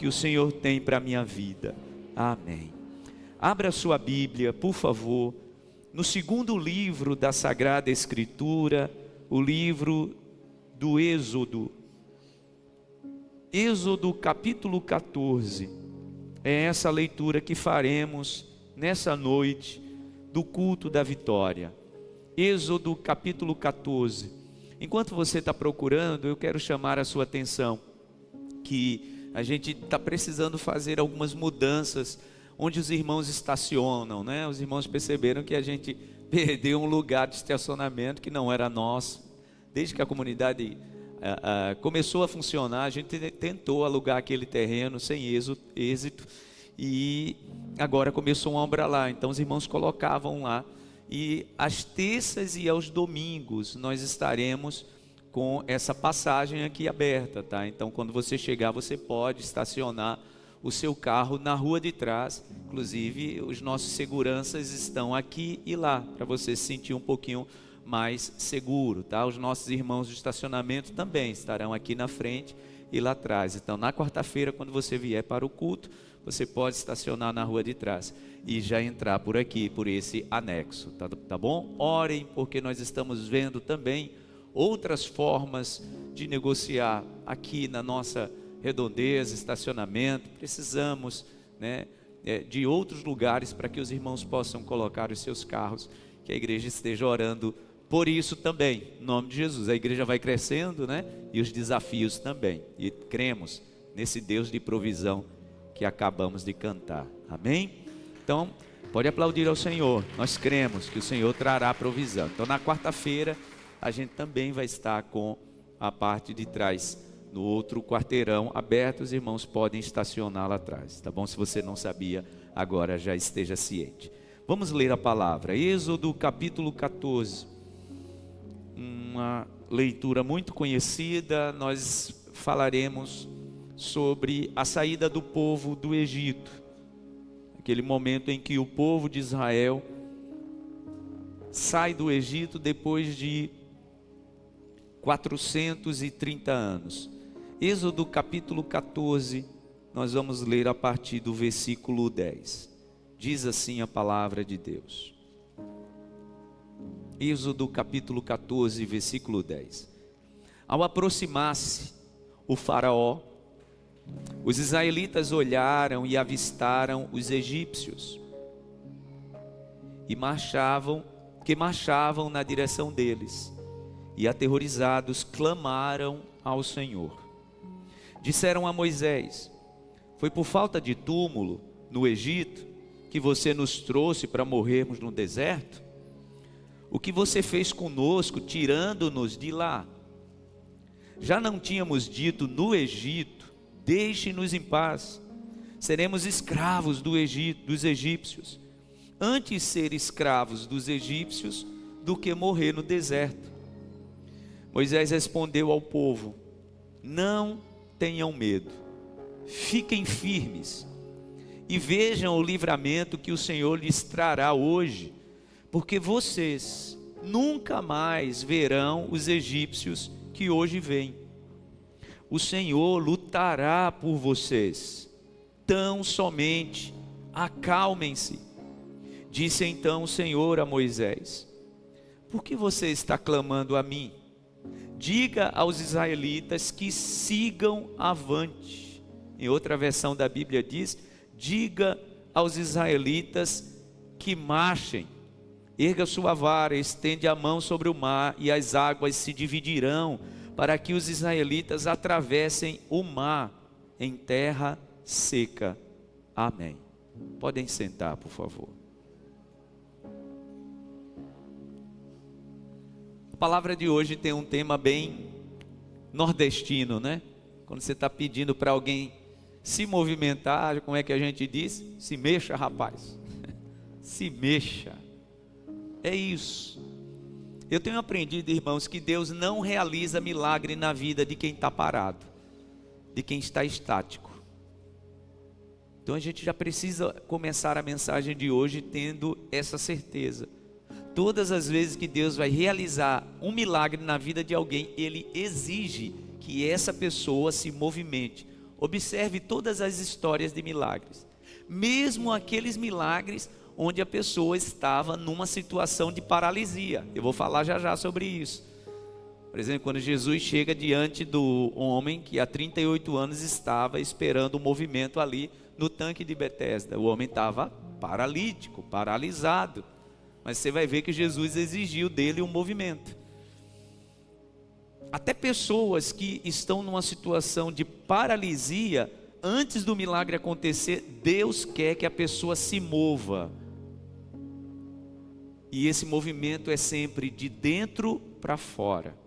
que o Senhor tem para a minha vida. Amém. Abra sua Bíblia, por favor, no segundo livro da Sagrada Escritura, o livro do Êxodo. Êxodo capítulo 14. É essa leitura que faremos nessa noite do culto da vitória. Êxodo capítulo 14. Enquanto você está procurando, eu quero chamar a sua atenção que a gente está precisando fazer algumas mudanças onde os irmãos estacionam, né? Os irmãos perceberam que a gente perdeu um lugar de estacionamento que não era nosso. Desde que a comunidade começou a funcionar, a gente tentou alugar aquele terreno sem êxito, e agora começou uma obra lá, então os irmãos colocavam lá, e às terças e aos domingos nós estaremos com essa passagem aqui aberta, tá? Então quando você chegar, você pode estacionar o seu carro na rua de trás. Inclusive os nossos seguranças estão aqui e lá, para você se sentir um pouquinho mais seguro, tá? Os nossos irmãos de estacionamento também estarão aqui na frente e lá atrás. Então na quarta-feira, quando você vier para o culto, você pode estacionar na rua de trás e já entrar por aqui, por esse anexo, tá bom? Orem, porque nós estamos vendo também outras formas de negociar aqui na nossa redondeza, estacionamento. Precisamos, né, de outros lugares para que os irmãos possam colocar os seus carros, que a igreja esteja orando por isso também, em nome de Jesus. A igreja vai crescendo, né? E os desafios também, e cremos nesse Deus de provisão que acabamos de cantar, amém? Então, pode aplaudir ao Senhor. Nós cremos que o Senhor trará provisão. Então na quarta-feira a gente também vai estar com a parte de trás, no outro quarteirão aberto. Os irmãos podem estacionar lá atrás, tá bom? Se você não sabia, agora já esteja ciente. Vamos ler a palavra, Êxodo capítulo 14, uma leitura muito conhecida. Nós falaremos sobre a saída do povo do Egito, aquele momento em que o povo de Israel sai do Egito depois de 430 anos. Êxodo capítulo 14, nós vamos ler a partir do versículo 10. Diz assim a palavra de Deus. Êxodo capítulo 14, versículo 10. Ao aproximar-se o faraó, os israelitas olharam e avistaram os egípcios e marchavam na direção deles, e aterrorizados clamaram ao Senhor. Disseram a Moisés: foi por falta de túmulo no Egito que você nos trouxe para morrermos no deserto? O que você fez conosco, tirando-nos de lá? Já não tínhamos dito no Egito: deixe-nos em paz, seremos escravos dos egípcios. Antes ser escravos dos egípcios do que morrer no deserto. Moisés respondeu ao povo: não tenham medo, fiquem firmes e vejam o livramento que o Senhor lhes trará hoje, porque vocês nunca mais verão os egípcios que hoje vêm. O Senhor lutará por vocês, tão somente acalmem-se. Disse então o Senhor a Moisés: por que você está clamando a mim? Diga aos israelitas que sigam avante. Em outra versão da Bíblia diz: diga aos israelitas que marchem. Erga sua vara, estende a mão sobre o mar, e as águas se dividirão, para que os israelitas atravessem o mar em terra seca. Amém. Podem sentar, por favor. A palavra de hoje tem um tema bem nordestino, né? Quando você está pedindo para alguém se movimentar, como é que a gente diz? Se mexa, rapaz. Se mexa. É isso. Eu tenho aprendido, irmãos, que Deus não realiza milagre na vida de quem está parado, de quem está estático. Então a gente já precisa começar a mensagem de hoje tendo essa certeza. Todas as vezes que Deus vai realizar um milagre na vida de alguém, Ele exige que essa pessoa se movimente, Observe todas as histórias de milagres, mesmo aqueles milagres onde a pessoa estava numa situação de paralisia. Eu vou falar já já sobre isso. Por exemplo, quando Jesus chega diante do homem que há 38 anos estava esperando o movimento ali no tanque de Betesda. O homem estava paralítico, paralisado. Mas você vai ver que Jesus exigiu dele um movimento. Até pessoas que estão numa situação de paralisia, antes do milagre acontecer, Deus quer que a pessoa se mova. E esse movimento é sempre de dentro para fora.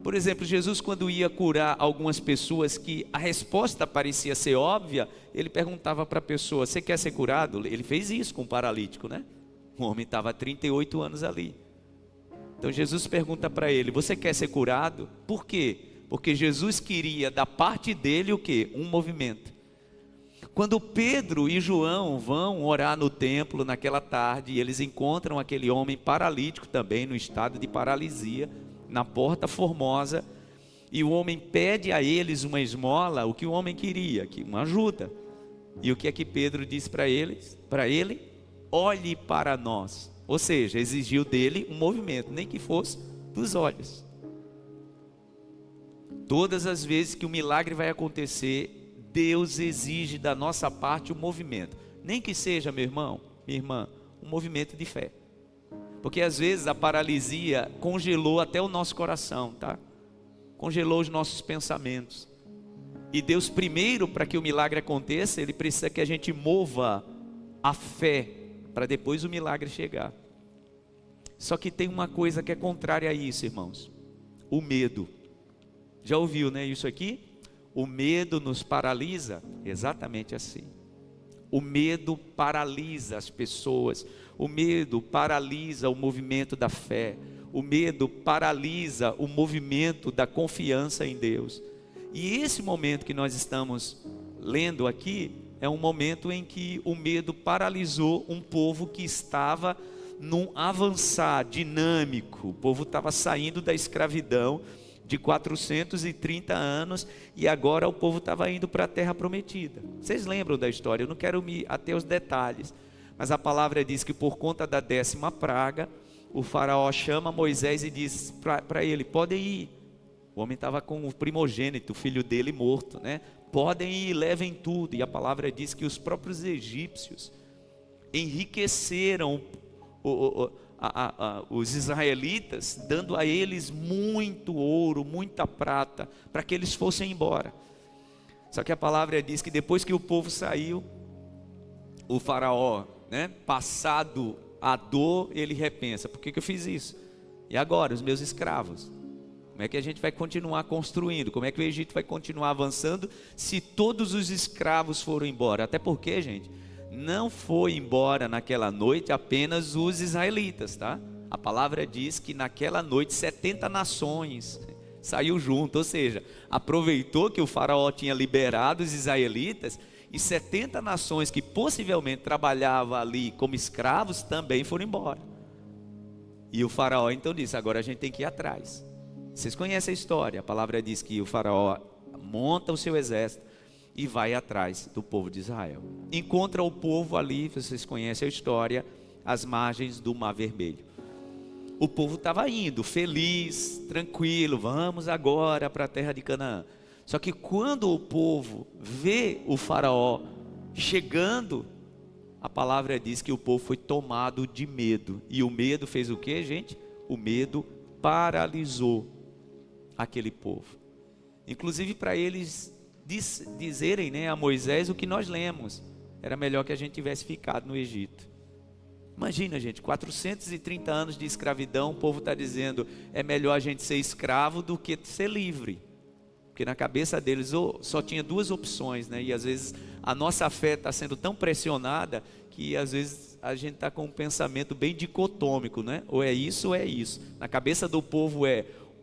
Por exemplo, Jesus, quando ia curar algumas pessoas que a resposta parecia ser óbvia, ele perguntava para a pessoa: você quer ser curado? Ele fez isso com o paralítico, né? O homem estava há 38 anos ali. Então Jesus pergunta para ele: você quer ser curado? Por quê? Porque Jesus queria da parte dele o quê? Um movimento. Quando Pedro e João vão orar no templo naquela tarde, e eles encontram aquele homem paralítico também, no estado de paralisia, na porta formosa, e o homem pede a eles uma esmola. O que o homem queria? Uma ajuda. E o que é que Pedro diz para eles? Para ele: olhe para nós. Ou seja, exigiu dele um movimento, nem que fosse dos olhos. Todas as vezes que o milagre vai acontecer, Deus exige da nossa parte um movimento. Nem que seja, meu irmão, minha irmã, um movimento de fé. Porque às vezes a paralisia congelou até o nosso coração, tá? Congelou os nossos pensamentos. E Deus, primeiro, para que o milagre aconteça, Ele precisa que a gente mova a fé, para depois o milagre chegar. Só que tem uma coisa que é contrária a isso, irmãos: o medo. Já ouviu, né, isso aqui? O medo nos paralisa. Exatamente assim. O medo paralisa as pessoas. O medo paralisa o movimento da fé. O medo paralisa o movimento da confiança em Deus. E esse momento que nós estamos lendo aqui é um momento em que o medo paralisou um povo que estava num avançar dinâmico. O povo estava saindo da escravidão de 430 anos, e agora o povo estava indo para a terra prometida. Vocês lembram da história? Eu não quero me ater aos detalhes, mas a palavra diz que por conta da 10ª praga, o faraó chama Moisés e diz para ele: podem ir. O homem estava com o primogênito, o filho dele morto, né? Podem ir, levem tudo. E a palavra diz que os próprios egípcios enriqueceram os israelitas, dando a eles muito ouro, muita prata, para que eles fossem embora. Só que a palavra diz que depois que o povo saiu, o faraó, né, passado a dor, ele repensa: por que eu fiz isso? E agora, os meus escravos? Como é que a gente vai continuar construindo? Como é que o Egito vai continuar avançando se todos os escravos foram embora? Até porque, gente, não foi embora naquela noite apenas os israelitas, tá? A palavra diz que naquela noite 70 nações saiu junto, ou seja, aproveitou que o faraó tinha liberado os israelitas, e 70 nações que possivelmente trabalhavam ali como escravos também foram embora. E o faraó então disse: agora a gente tem que ir atrás. Vocês conhecem a história? A palavra diz que o faraó monta o seu exército e vai atrás do povo de Israel. Encontra o povo ali, vocês conhecem a história, às margens do Mar Vermelho. O povo estava indo, feliz, tranquilo: vamos agora para a terra de Canaã. Só que quando o povo vê o faraó chegando, a palavra diz que o povo foi tomado de medo. E o medo fez o que, gente? O medo paralisou aquele povo. Inclusive para eles dizerem, né, a Moisés o que nós lemos: era melhor que a gente tivesse ficado no Egito. Imagina, gente, 430 anos de escravidão, o povo está dizendo: é melhor a gente ser escravo do que ser livre. Porque na cabeça deles só tinha duas opções, né? E às vezes a nossa fé está sendo tão pressionada que às vezes a gente está com um pensamento bem dicotômico, né? Ou é isso ou é isso. Na cabeça do povo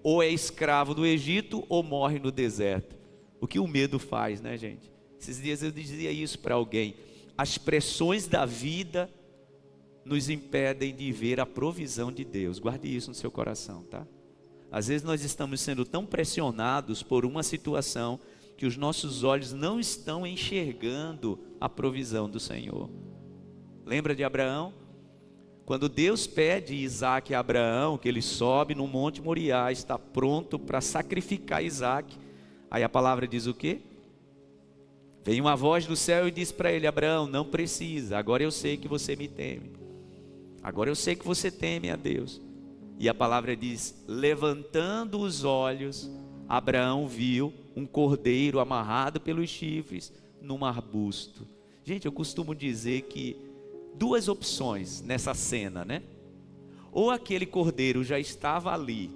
ou é escravo do Egito ou morre no deserto. O que o medo faz, né, gente? Esses dias eu dizia isso para alguém: as pressões da vida nos impedem de ver a provisão de Deus. Guarde isso no seu coração, tá? Às vezes nós estamos sendo tão pressionados por uma situação que os nossos olhos não estão enxergando a provisão do Senhor. Lembra de Abraão? Quando Deus pede Isaac a Abraão, que ele sobe no Monte Moriá, está pronto para sacrificar Isaac. Aí a palavra diz o quê? Vem uma voz do céu e diz para ele: Abraão, não precisa, agora eu sei que você me teme. Agora eu sei que você teme a Deus. E a palavra diz: levantando os olhos, Abraão viu um cordeiro amarrado pelos chifres num arbusto. Gente, eu costumo dizer que duas opções nessa cena, né? Ou aquele cordeiro já estava ali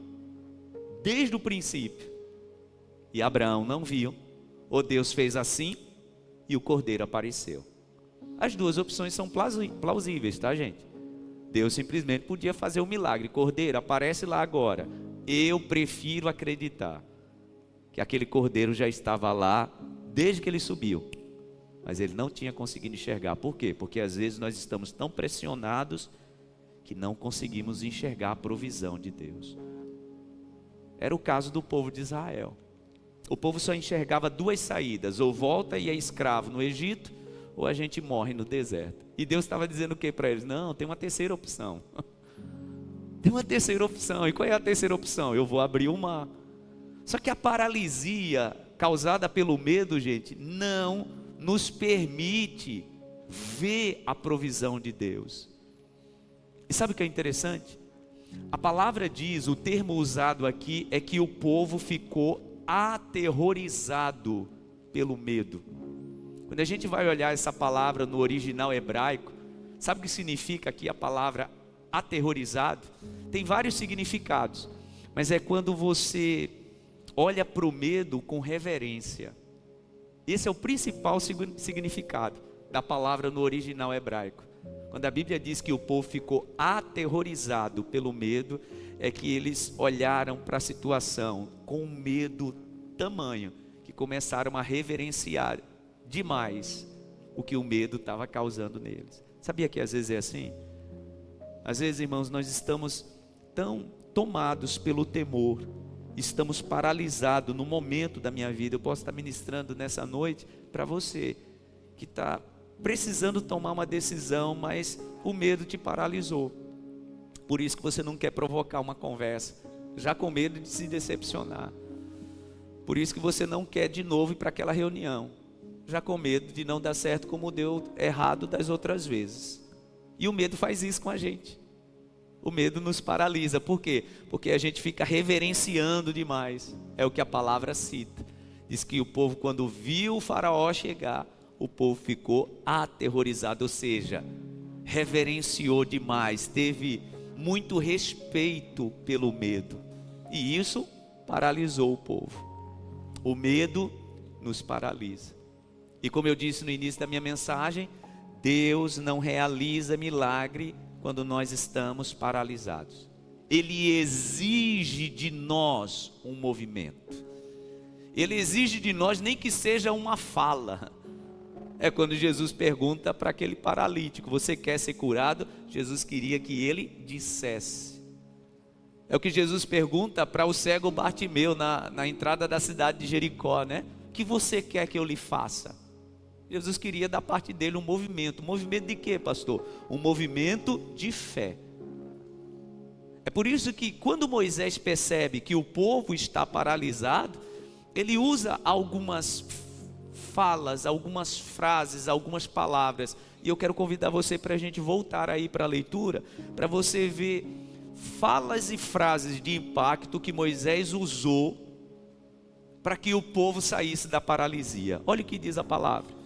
desde o princípio e Abraão não viu, ou Deus fez assim e o cordeiro apareceu. As duas opções são plausíveis, tá, gente? Deus simplesmente podia fazer um milagre: cordeiro, aparece lá agora. Eu prefiro acreditar que aquele cordeiro já estava lá desde que ele subiu, mas ele não tinha conseguido enxergar. Por quê? Porque às vezes nós estamos tão pressionados que não conseguimos enxergar a provisão de Deus. Era o caso do povo de Israel. O povo só enxergava duas saídas: ou volta e é escravo no Egito, ou a gente morre no deserto. E Deus estava dizendo o que para eles? Não, tem uma terceira opção. Tem uma terceira opção. E qual é a terceira opção? Eu vou abrir o mar. Só que a paralisia causada pelo medo, gente, não nos permite ver a provisão de Deus. E sabe o que é interessante? A palavra diz, o termo usado aqui é que o povo ficou aterrorizado pelo medo. Quando a gente vai olhar essa palavra no original hebraico, sabe o que significa aqui a palavra aterrorizado? Tem vários significados, mas é quando você olha para o medo com reverência. Esse é o principal significado da palavra no original hebraico. Quando a Bíblia diz que o povo ficou aterrorizado pelo medo, é que eles olharam para a situação com um medo tamanho, que começaram a reverenciar demais o que o medo estava causando neles. Sabia que às vezes é assim? Às vezes, irmãos, nós estamos tão tomados pelo temor, estamos paralisados no momento da minha vida. Eu posso estar ministrando nessa noite para você que está precisando tomar uma decisão, mas o medo te paralisou. Por isso que você não quer provocar uma conversa, já com medo de se decepcionar. Por isso que você não quer de novo ir para aquela reunião, já com medo de não dar certo como deu errado das outras vezes. E o medo faz isso com a gente. O medo nos paralisa. Por quê? Porque a gente fica reverenciando demais. É o que a palavra cita. Diz que o povo, quando viu o faraó chegar, o povo ficou aterrorizado, ou seja, reverenciou demais, teve muito respeito pelo medo. E isso paralisou o povo. O medo nos paralisa. E como eu disse no início da minha mensagem, Deus não realiza milagre quando nós estamos paralisados. Ele exige de nós um movimento. Ele exige de nós nem que seja uma fala. É quando Jesus pergunta para aquele paralítico: você quer ser curado? Jesus queria que ele dissesse. É o que Jesus pergunta para o cego Bartimeu na entrada da cidade de Jericó, né? O que você quer que eu lhe faça? Jesus queria da parte dele um movimento. Um movimento de quê, pastor? Um movimento de fé. É por isso que quando Moisés percebe que o povo está paralisado, ele usa algumas falas, algumas frases, algumas palavras. E eu quero convidar você para a gente voltar aí para a leitura, para você ver falas e frases de impacto que Moisés usou para que o povo saísse da paralisia. Olha o que diz a palavra.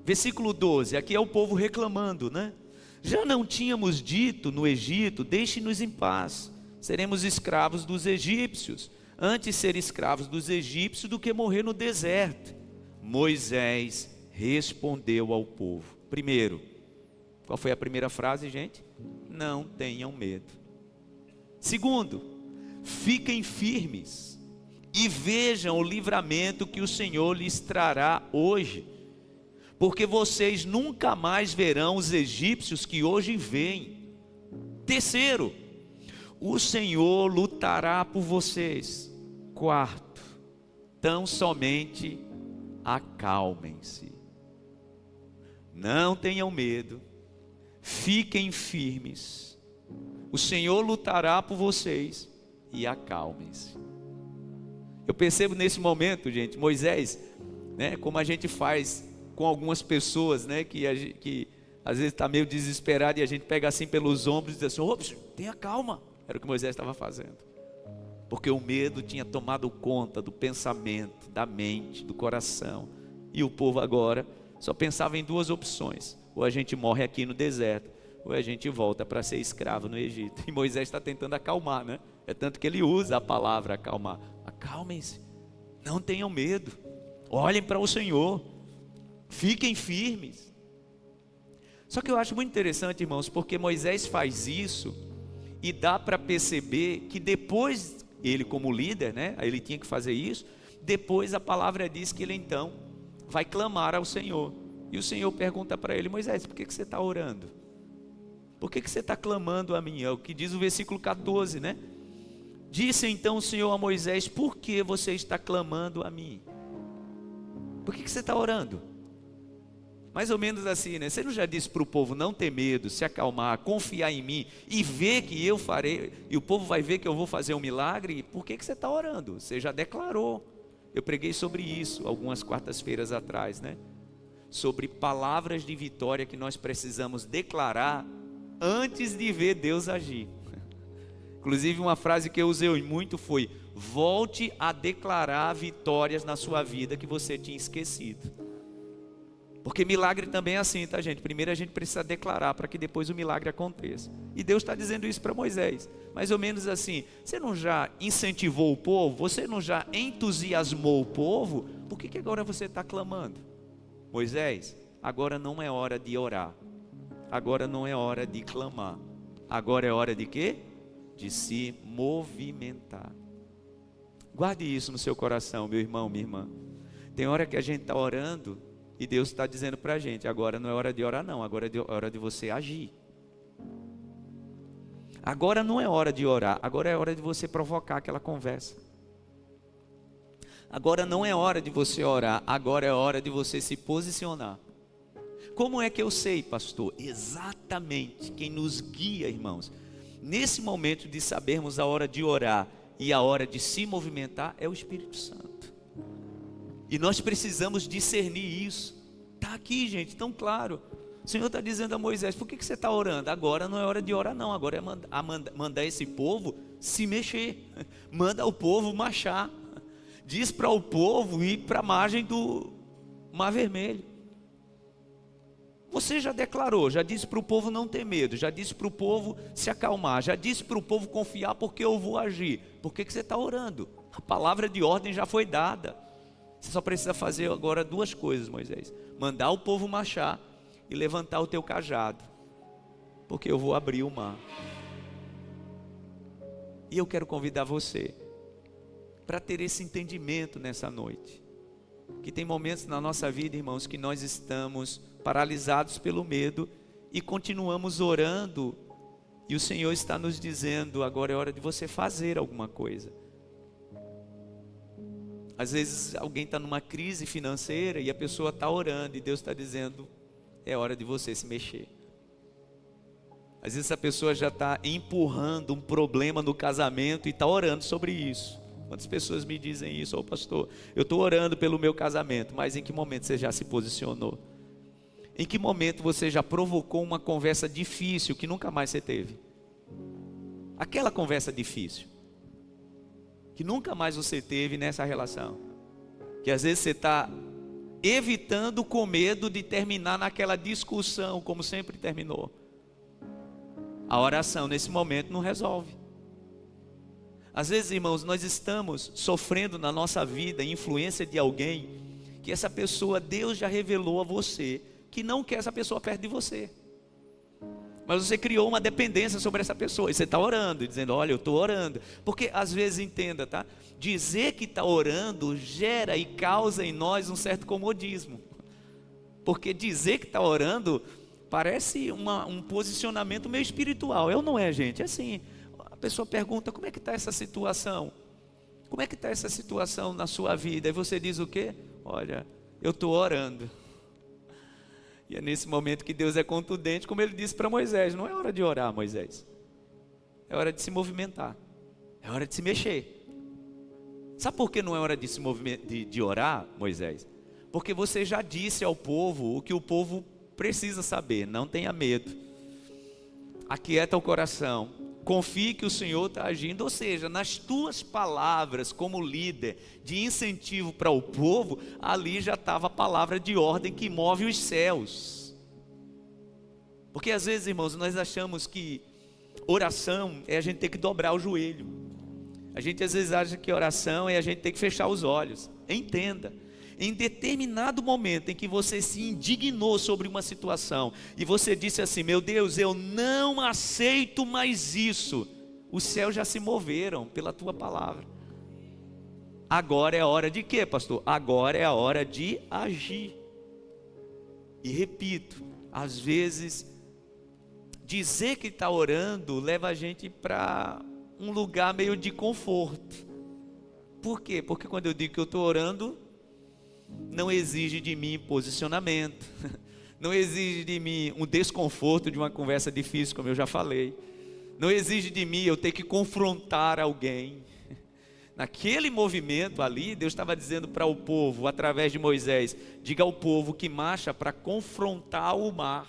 Versículo 12, aqui é o povo reclamando, né? Já não tínhamos dito no Egito: deixe-nos em paz, seremos escravos dos egípcios. Antes ser escravos dos egípcios do que morrer no deserto. Moisés respondeu ao povo. Primeiro, qual foi a primeira frase, gente? Não tenham medo. Segundo, fiquem firmes e vejam o livramento que o Senhor lhes trará hoje, porque vocês nunca mais verão os egípcios que hoje veem. Terceiro, o Senhor lutará por vocês. Quarto, tão somente acalmem-se. Não tenham medo, fiquem firmes. O Senhor lutará por vocês e acalmem-se. Eu percebo nesse momento, gente, Moisés, né, como a gente faz com algumas pessoas, né, que às vezes está meio desesperado e a gente pega assim pelos ombros e diz assim: ops, tenha calma. Era o que Moisés estava fazendo, porque o medo tinha tomado conta do pensamento, da mente, do coração, e o povo agora só pensava em duas opções: ou a gente morre aqui no deserto, ou a gente volta para ser escravo no Egito. E Moisés está tentando acalmar, né? É tanto que ele usa a palavra acalmar. Acalmem-se, não tenham medo, olhem para o Senhor, fiquem firmes. Só que eu acho muito interessante, irmãos, porque Moisés faz isso e dá para perceber que depois, ele como líder, né, ele tinha que fazer isso. Depois a palavra diz que ele então vai clamar ao Senhor. E o Senhor pergunta para ele: Moisés, por que você está orando? Por que você está clamando a mim? É o que diz o versículo 14, né? Disse então o Senhor a Moisés: por que você está clamando a mim? Por que você está orando? Mais ou menos assim, né? Você não já disse para o povo não ter medo, se acalmar, confiar em mim e ver que eu farei, e o povo vai ver que eu vou fazer um milagre? Por que você está orando? Você já declarou. Eu preguei sobre isso algumas quartas-feiras atrás, né? Sobre palavras de vitória que nós precisamos declarar antes de ver Deus agir. Inclusive uma frase que eu usei muito foi: volte a declarar vitórias na sua vida que você tinha esquecido. Porque milagre também é assim, tá, gente? Primeiro a gente precisa declarar para que depois o milagre aconteça. E Deus está dizendo isso para Moisés, mais ou menos assim: você não já incentivou o povo? Você não já entusiasmou o povo? Por que agora você está clamando? Moisés, agora não é hora de orar, agora não é hora de clamar, agora é hora de quê? De se movimentar. Guarde isso no seu coração, meu irmão, minha irmã. Tem hora que a gente está orando e Deus está dizendo para a gente: agora não é hora de orar não, agora é hora de você agir. Agora não é hora de orar, agora é hora de você provocar aquela conversa. Agora não é hora de você orar, agora é hora de você se posicionar. Como é que eu sei, pastor? Exatamente, quem nos guia, irmãos, nesse momento de sabermos a hora de orar e a hora de se movimentar, é o Espírito Santo. E nós precisamos discernir isso. Está aqui, gente, tão claro. O Senhor está dizendo a Moisés: por que você está orando? Agora não é hora de orar não, agora é mandar esse povo se mexer. Manda o povo marchar. Diz para o povo ir para a margem do Mar Vermelho. Você já declarou, já disse para o povo não ter medo, já disse para o povo se acalmar, já disse para o povo confiar porque eu vou agir. Por que você está orando? A palavra de ordem já foi dada. Você só precisa fazer agora duas coisas, Moisés: mandar o povo marchar e levantar o teu cajado, porque eu vou abrir o mar. E eu quero convidar você para ter esse entendimento nessa noite, que tem momentos na nossa vida, irmãos, que nós estamos paralisados pelo medo e continuamos orando, e o Senhor está nos dizendo: agora é hora de você fazer alguma coisa. Às vezes alguém está numa crise financeira e a pessoa está orando e Deus está dizendo: é hora de você se mexer. Às vezes a pessoa já está empurrando um problema no casamento e está orando sobre isso. Quantas pessoas me dizem isso? Ô pastor, eu estou orando pelo meu casamento, mas em que momento você já se posicionou? Em que momento você já provocou uma conversa difícil que nunca mais você teve? Aquela conversa difícil que nunca mais você teve nessa relação, que às vezes você está evitando com medo de terminar naquela discussão como sempre terminou. A oração nesse momento não resolve. Às vezes, irmãos, nós estamos sofrendo na nossa vida a influência de alguém que essa pessoa, Deus já revelou a você que não quer essa pessoa perto de você, mas você criou uma dependência sobre essa pessoa, e você está orando, e dizendo: olha, eu estou orando, porque às vezes, entenda, tá? Dizer que está orando gera e causa em nós um certo comodismo, porque dizer que está orando parece um posicionamento meio espiritual. Eu não é, gente, é assim, pessoa pergunta: como é que está essa situação? Como é que está essa situação na sua vida? E você diz o quê? Olha, eu estou orando. E é nesse momento que Deus é contundente, como Ele disse para Moisés: não é hora de orar, Moisés, é hora de se movimentar, é hora de se mexer. Sabe por que não é hora de se de orar, Moisés? Porque você já disse ao povo o que o povo precisa saber. Não tenha medo, aquieta o coração, confie que o Senhor está agindo. Ou seja, nas tuas palavras como líder de incentivo para o povo, ali já estava a palavra de ordem que move os céus. Porque às vezes, irmãos, nós achamos que oração é a gente ter que dobrar o joelho. A gente às vezes acha que oração é a gente ter que fechar os olhos. Entenda, em determinado momento em que você se indignou sobre uma situação e você disse assim: meu Deus, eu não aceito mais isso, os céus já se moveram pela tua palavra. Agora é a hora de quê, pastor? Agora é a hora de agir. E repito, às vezes dizer que está orando leva a gente para um lugar meio de conforto. Por quê? Porque quando eu digo que eu estou orando, não exige de mim posicionamento, não exige de mim um desconforto de uma conversa difícil, como eu já falei, não exige de mim eu ter que confrontar alguém. Naquele movimento ali, Deus estava dizendo para o povo, através de Moisés: diga ao povo que marcha para confrontar o mar.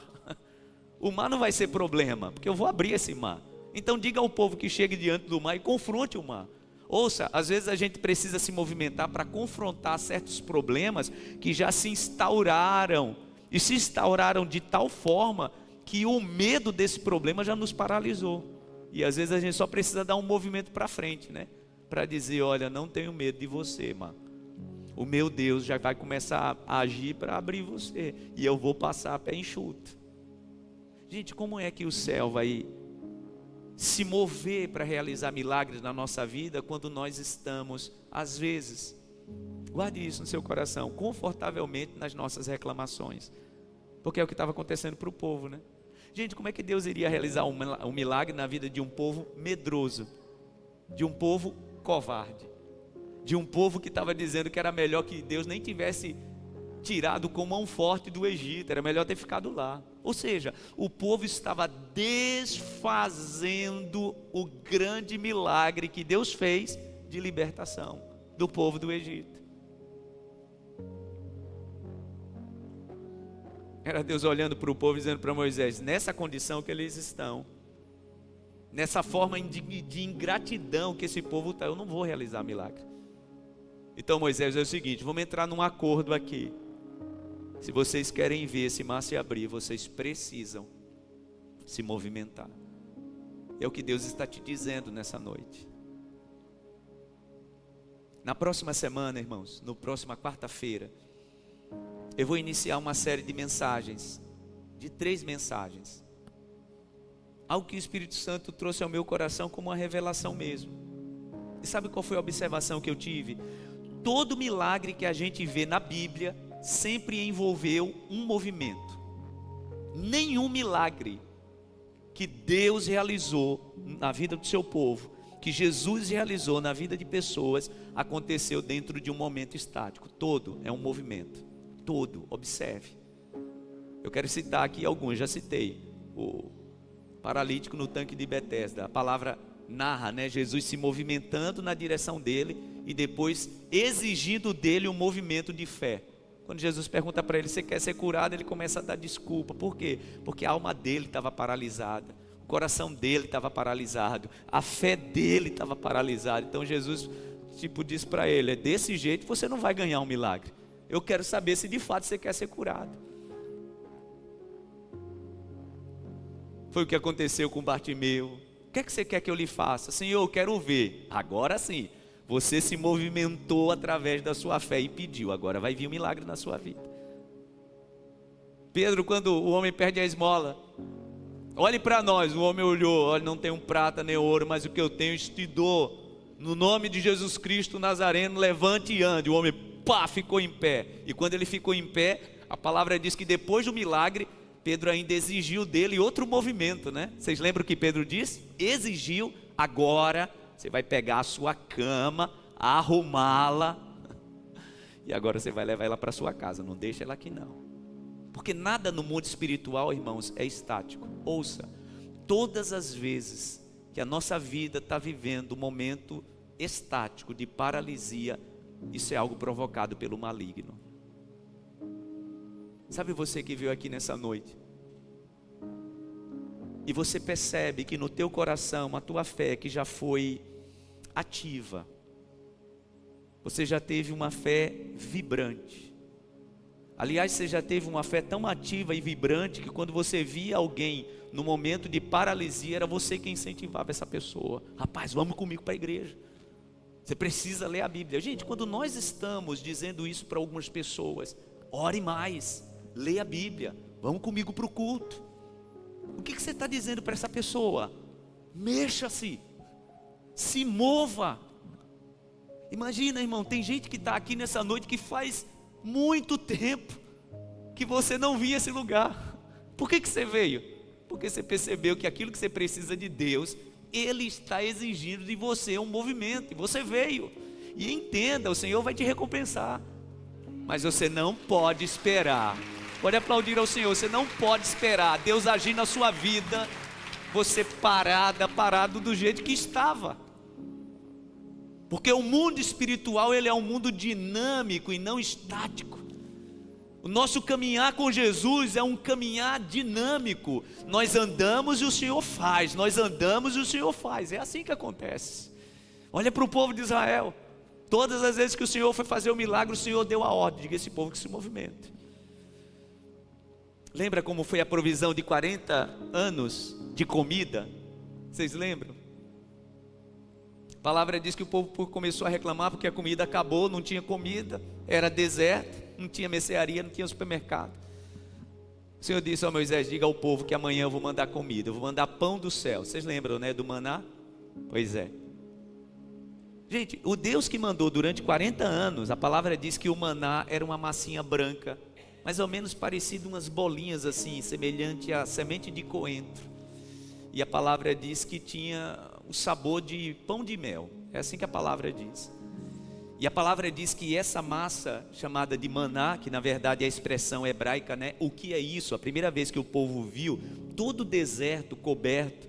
O mar não vai ser problema, porque eu vou abrir esse mar. Então diga ao povo que chegue diante do mar e confronte o mar. Ouça, às vezes a gente precisa se movimentar para confrontar certos problemas que já se instauraram, e se instauraram de tal forma que o medo desse problema já nos paralisou. E às vezes a gente só precisa dar um movimento para frente, né? Para dizer: olha, não tenho medo de você, mano. O meu Deus já vai começar a agir para abrir você, e eu vou passar a pé enxuto. Gente, como é que o céu vai se mover para realizar milagres na nossa vida quando nós estamos, às vezes, guarde isso no seu coração, confortavelmente nas nossas reclamações? Porque é o que estava acontecendo para o povo, né? Gente, como é que Deus iria realizar um milagre na vida de um povo medroso, de um povo covarde, de um povo que estava dizendo que era melhor que Deus nem tivesse tirado com mão forte do Egito, era melhor ter ficado lá? Ou seja, o povo estava desfazendo o grande milagre que Deus fez de libertação do povo do Egito. Era Deus olhando para o povo e dizendo para Moisés: nessa condição que eles estão, nessa forma de ingratidão que esse povo está, eu não vou realizar milagre. Então Moisés, é o seguinte: vamos entrar num acordo aqui. Se vocês querem ver esse mar se abrir, vocês precisam se movimentar. É o que Deus está te dizendo nessa noite. Na próxima semana, irmãos, na próxima quarta-feira, eu vou iniciar uma série de mensagens, de 3 mensagens. Algo que o Espírito Santo trouxe ao meu coração como uma revelação mesmo. E sabe qual foi a observação que eu tive? Todo milagre que a gente vê na Bíblia sempre envolveu um movimento. Nenhum milagre que Deus realizou na vida do seu povo, que Jesus realizou na vida de pessoas, aconteceu dentro de um momento estático. Todo é um movimento. Todo, observe. Eu quero citar aqui alguns, já citei. O paralítico no tanque de Betesda. A palavra narra, né? Jesus se movimentando na direção dele e depois exigindo dele um movimento de fé. Quando Jesus pergunta para ele: você quer ser curado? Ele começa a dar desculpa. Por quê? Porque a alma dele estava paralisada, o coração dele estava paralisado, a fé dele estava paralisada. Então Jesus disse para ele: é desse jeito você não vai ganhar um milagre. Eu quero saber se de fato você quer ser curado. Foi o que aconteceu com Bartimeu. O que é que você quer que eu lhe faça? Senhor, eu quero ver. Agora sim, você se movimentou através da sua fé e pediu. Agora vai vir um milagre na sua vida. Pedro, quando o homem perde a esmola: olhe para nós. O homem olhou: olha, não tenho prata nem ouro, mas o que eu tenho te dou. No nome de Jesus Cristo Nazareno, levante e ande. O homem, pá, ficou em pé. E quando ele ficou em pé, a palavra diz que depois do milagre, Pedro ainda exigiu dele outro movimento, né? Vocês lembram o que Pedro disse? Exigiu Agora você vai pegar a sua cama, arrumá-la, e agora você vai levar ela para sua casa. Não deixa ela aqui não. Porque nada no mundo espiritual, irmãos, é estático. Ouça, todas as vezes que a nossa vida está vivendo um momento estático de paralisia, isso é algo provocado pelo maligno. Sabe, você que veio aqui nessa noite e você percebe que no teu coração a tua fé que já foi ativa, você já teve uma fé vibrante. Aliás, você já teve uma fé tão ativa e vibrante que quando você via alguém no momento de paralisia, era você quem incentivava essa pessoa. Rapaz, vamos comigo para a igreja. Você precisa ler a Bíblia. Gente, quando nós estamos dizendo isso para algumas pessoas, ore mais, leia a Bíblia, vamos comigo para o culto. O que você está dizendo para essa pessoa? Mexa-se, se mova. Imagina, irmão, tem gente que está aqui nessa noite que faz muito tempo que você não via esse lugar. Por que você veio? Porque você percebeu que aquilo que você precisa de Deus, Ele está exigindo de você um movimento, e você veio. E entenda, o Senhor vai te recompensar. Mas você não pode esperar. Pode aplaudir ao Senhor. Você não pode esperar Deus agir na sua vida, você parado do jeito que estava. Porque o mundo espiritual, ele é um mundo dinâmico e não estático. O nosso caminhar com Jesus é um caminhar dinâmico. Nós andamos e o Senhor faz. Nós andamos e o Senhor faz. É assim que acontece. Olha para o povo de Israel. Todas as vezes que o Senhor foi fazer o milagre, o Senhor deu a ordem. Diga a esse povo que se movimente. Lembra como foi a provisão de 40 anos de comida? Vocês lembram? A palavra diz que o povo começou a reclamar porque a comida acabou, não tinha comida, era deserto, não tinha mercearia, não tinha supermercado. O Senhor disse ao Moisés: diga ao povo que amanhã eu vou mandar comida, eu vou mandar pão do céu. Vocês lembram, né, do maná? Pois é. Gente, o Deus que mandou durante 40 anos, a palavra diz que o maná era uma massinha branca, mais ou menos parecido umas bolinhas assim, semelhante à semente de coentro. E a palavra diz que tinha o sabor de pão de mel. É assim que a palavra diz. E a palavra diz que essa massa chamada de maná, que na verdade é a expressão hebraica, né? O que é isso? A primeira vez que o povo viu todo o deserto coberto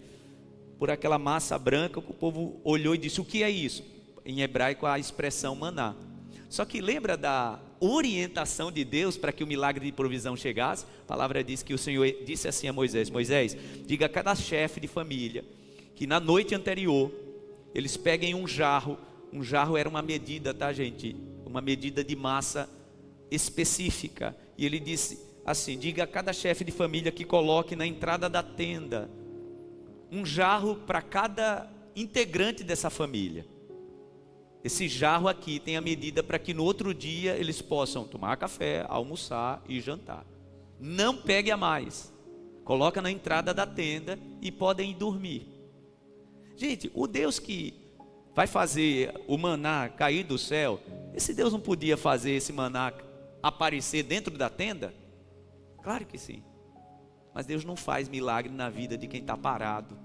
por aquela massa branca, o povo olhou e disse: o que é isso? Em hebraico a expressão maná. Só que lembra da orientação de Deus para que o milagre de provisão chegasse? A palavra diz que o Senhor disse assim a Moisés: Moisés, diga a cada chefe de família que na noite anterior eles peguem um jarro era uma medida, tá, gente? Uma medida de massa específica. E ele disse assim: diga a cada chefe de família que coloque na entrada da tenda um jarro para cada integrante dessa família. Esse jarro aqui tem a medida para que no outro dia eles possam tomar café, almoçar e jantar. Não pegue a mais. Coloca na entrada da tenda e podem ir dormir. Gente, o Deus que vai fazer o maná cair do céu, esse Deus não podia fazer esse maná aparecer dentro da tenda? Claro que sim. Mas Deus não faz milagre na vida de quem está parado.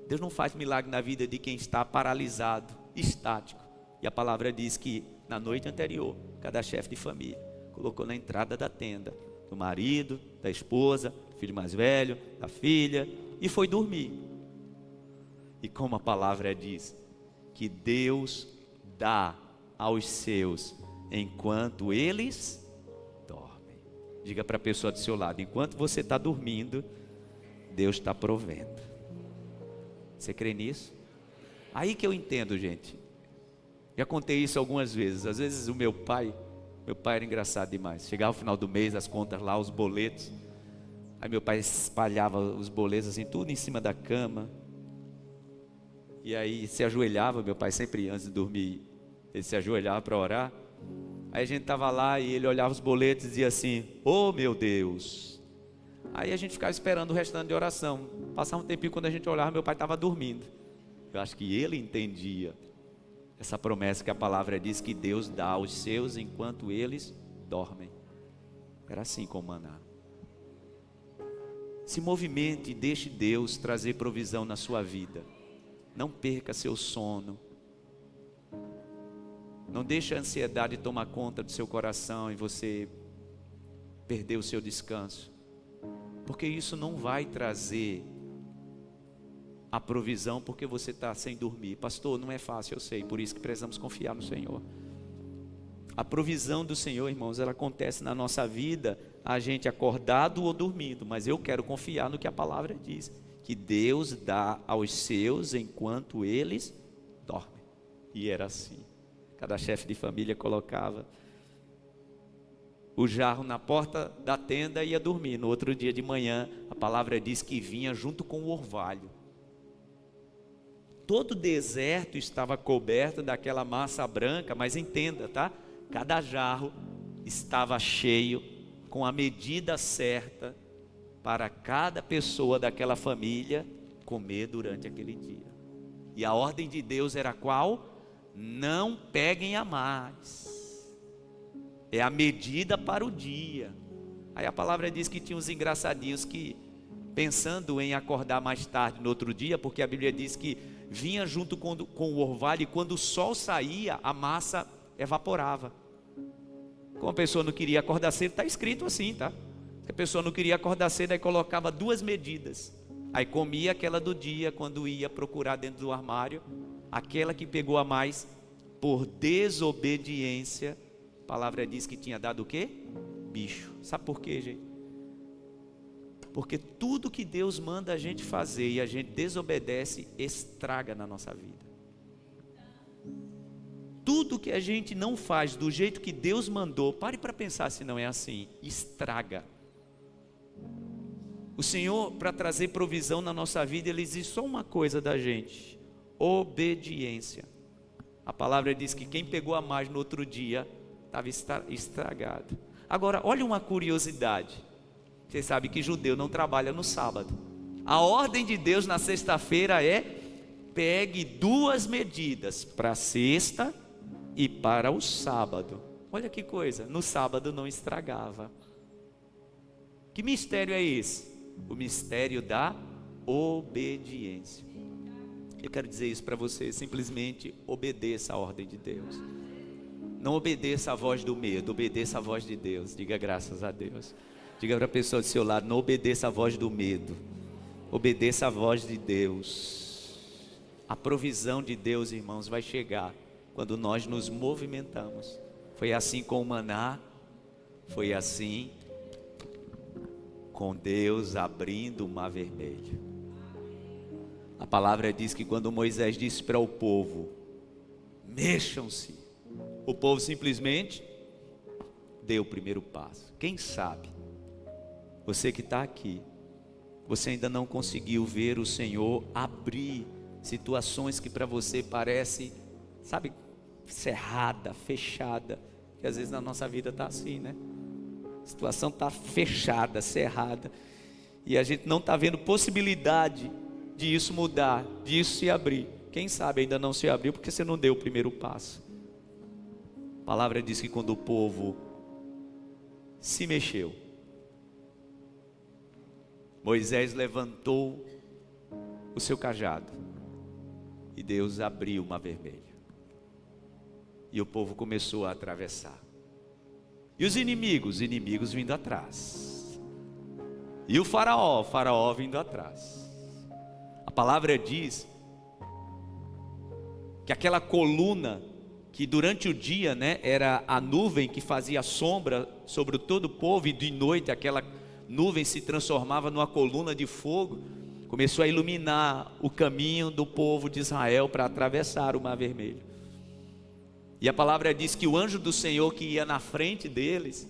Deus não faz milagre na vida de quem está paralisado, estático. E a palavra diz que na noite anterior, cada chefe de família colocou na entrada da tenda do marido, da esposa, do filho mais velho, da filha, e foi dormir. E como a palavra diz, que Deus dá aos seus enquanto eles dormem. Diga para a pessoa do seu lado: enquanto você está dormindo, Deus está provendo. Você crê nisso? Aí que eu entendo, gente. Já contei isso algumas vezes. Às vezes o meu pai era engraçado demais. Chegava no final do mês, as contas lá, os boletos. Aí meu pai espalhava os boletos assim, tudo em cima da cama. E aí se ajoelhava, meu pai sempre antes de dormir, ele se ajoelhava para orar. Aí a gente estava lá e ele olhava os boletos e dizia assim: oh meu Deus. Aí a gente ficava esperando o restante de oração. Passava um tempinho, quando a gente olhava, meu pai estava dormindo. Eu acho que ele entendia essa promessa que a palavra diz que Deus dá aos seus enquanto eles dormem. Era assim com o maná. Se movimente e deixe Deus trazer provisão na sua vida. Não perca seu sono. Não deixe a ansiedade tomar conta do seu coração e você perder o seu descanso. Porque isso não vai trazer a provisão, porque você está sem dormir. Pastor, não é fácil, eu sei, por isso que precisamos confiar no Senhor. A provisão do Senhor, irmãos, ela acontece na nossa vida, a gente acordado ou dormindo, mas eu quero confiar no que a palavra diz, que Deus dá aos seus enquanto eles dormem. E era assim. Cada chefe de família colocava o jarro na porta da tenda e ia dormir. No outro dia de manhã, a palavra diz que vinha junto com o orvalho. Todo o deserto estava coberto daquela massa branca, mas entenda, tá? Cada jarro estava cheio com a medida certa para cada pessoa daquela família comer durante aquele dia. E a ordem de Deus era qual? Não peguem a mais. É a medida para o dia. Aí a palavra diz que tinha uns engraçadinhos que, pensando em acordar mais tarde no outro dia, porque a Bíblia diz que vinha junto com o orvalho, e quando o sol saía, a massa evaporava. Como a pessoa não queria acordar cedo, está escrito assim, tá? Se a pessoa não queria acordar cedo, aí colocava 2 medidas. Aí comia aquela do dia, quando ia procurar dentro do armário, aquela que pegou a mais, por desobediência, a palavra diz que tinha dado o quê? Bicho. Sabe por quê, gente? Porque tudo que Deus manda a gente fazer e a gente desobedece, estraga na nossa vida. Tudo que a gente não faz do jeito que Deus mandou, pare para pensar se não é assim, estraga. O Senhor, para trazer provisão na nossa vida, Ele exige só uma coisa da gente: obediência. A palavra diz que quem pegou a mais no outro dia, estava estragado. Agora, olha uma curiosidade. Você sabe que judeu não trabalha no sábado. A ordem de Deus na sexta-feira é: pegue 2 medidas para a sexta e para o sábado. Olha que coisa, no sábado não estragava. Que mistério é esse? O mistério da obediência. Eu quero dizer isso para você: simplesmente obedeça a ordem de Deus. Não obedeça a voz do medo, obedeça a voz de Deus. Diga graças a Deus. Diga para a pessoa do seu lado: não obedeça a voz do medo, obedeça a voz de Deus. A provisão de Deus, irmãos, vai chegar quando nós nos movimentamos. Foi assim com o maná, foi assim com Deus abrindo o mar vermelho. A palavra diz que quando Moisés disse para o povo: mexam-se, o povo simplesmente deu o primeiro passo. Quem sabe você que está aqui, você ainda não conseguiu ver o Senhor abrir situações que para você parece, sabe, cerrada, fechada. Que às vezes na nossa vida está assim, né? A situação está fechada, cerrada, e a gente não está vendo possibilidade de isso mudar, de isso se abrir. Quem sabe ainda não se abriu porque você não deu o primeiro passo. A palavra diz que quando o povo se mexeu, Moisés levantou o seu cajado e Deus abriu o mar vermelho, e o povo começou a atravessar. E os inimigos vindo atrás, e o faraó vindo atrás. A palavra diz que aquela coluna que durante o dia, né, era a nuvem que fazia sombra sobre todo o povo, e de noite aquela nuvem se transformava numa coluna de fogo, começou a iluminar o caminho do povo de Israel para atravessar o mar vermelho. E a palavra diz que o anjo do Senhor que ia na frente deles,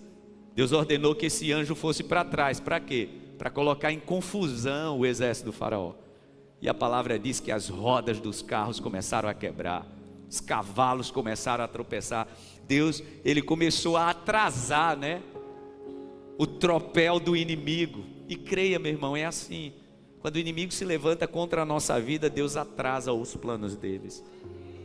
Deus ordenou que esse anjo fosse para trás. Para quê? Para colocar em confusão o exército do faraó. E a palavra diz que as rodas dos carros começaram a quebrar, os cavalos começaram a tropeçar. Deus, Ele começou a atrasar, né, o tropel do inimigo. E creia, meu irmão, é assim: quando o inimigo se levanta contra a nossa vida, Deus atrasa os planos deles.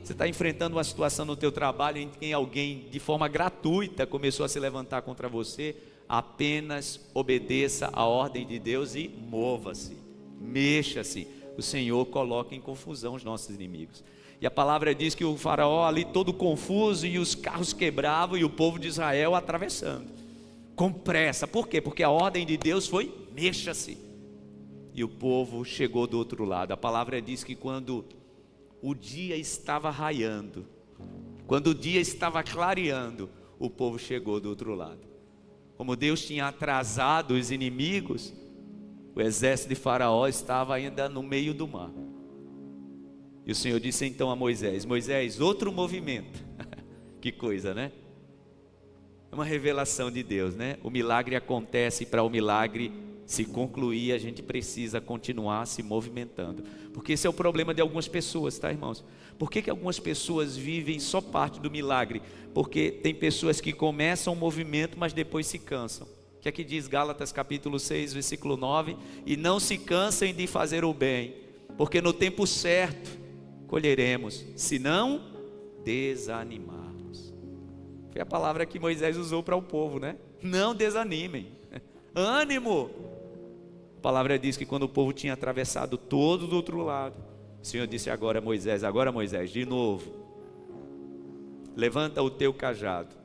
Você está enfrentando uma situação no teu trabalho em que alguém de forma gratuita começou a se levantar contra você. Apenas obedeça a ordem de Deus e mova-se, mexa-se, o Senhor coloca em confusão os nossos inimigos. E a palavra diz que o faraó ali todo confuso, e os carros quebravam, e o povo de Israel atravessando com pressa. Por quê? Porque a ordem de Deus foi: mexa-se. E o povo chegou do outro lado. A palavra diz que quando o dia estava raiando, quando o dia estava clareando, o povo chegou do outro lado. Como Deus tinha atrasado os inimigos, o exército de Faraó estava ainda no meio do mar. E o Senhor disse então a Moisés: Moisés, outro movimento. Que coisa, né? É uma revelação de Deus, né? O milagre acontece, e para o milagre se concluir, a gente precisa continuar se movimentando. Porque esse é o problema de algumas pessoas, tá, irmãos? Por que algumas pessoas vivem só parte do milagre? Porque tem pessoas que começam o movimento, mas depois se cansam. Que aqui diz Gálatas capítulo 6, versículo 9: e não se cansem de fazer o bem, porque no tempo certo colheremos, se não desanimarmos. Foi a palavra que Moisés usou para o povo, né? Não desanimem, ânimo. A palavra diz que quando o povo tinha atravessado todo do outro lado, o Senhor disse: agora Moisés, de novo, levanta o teu cajado.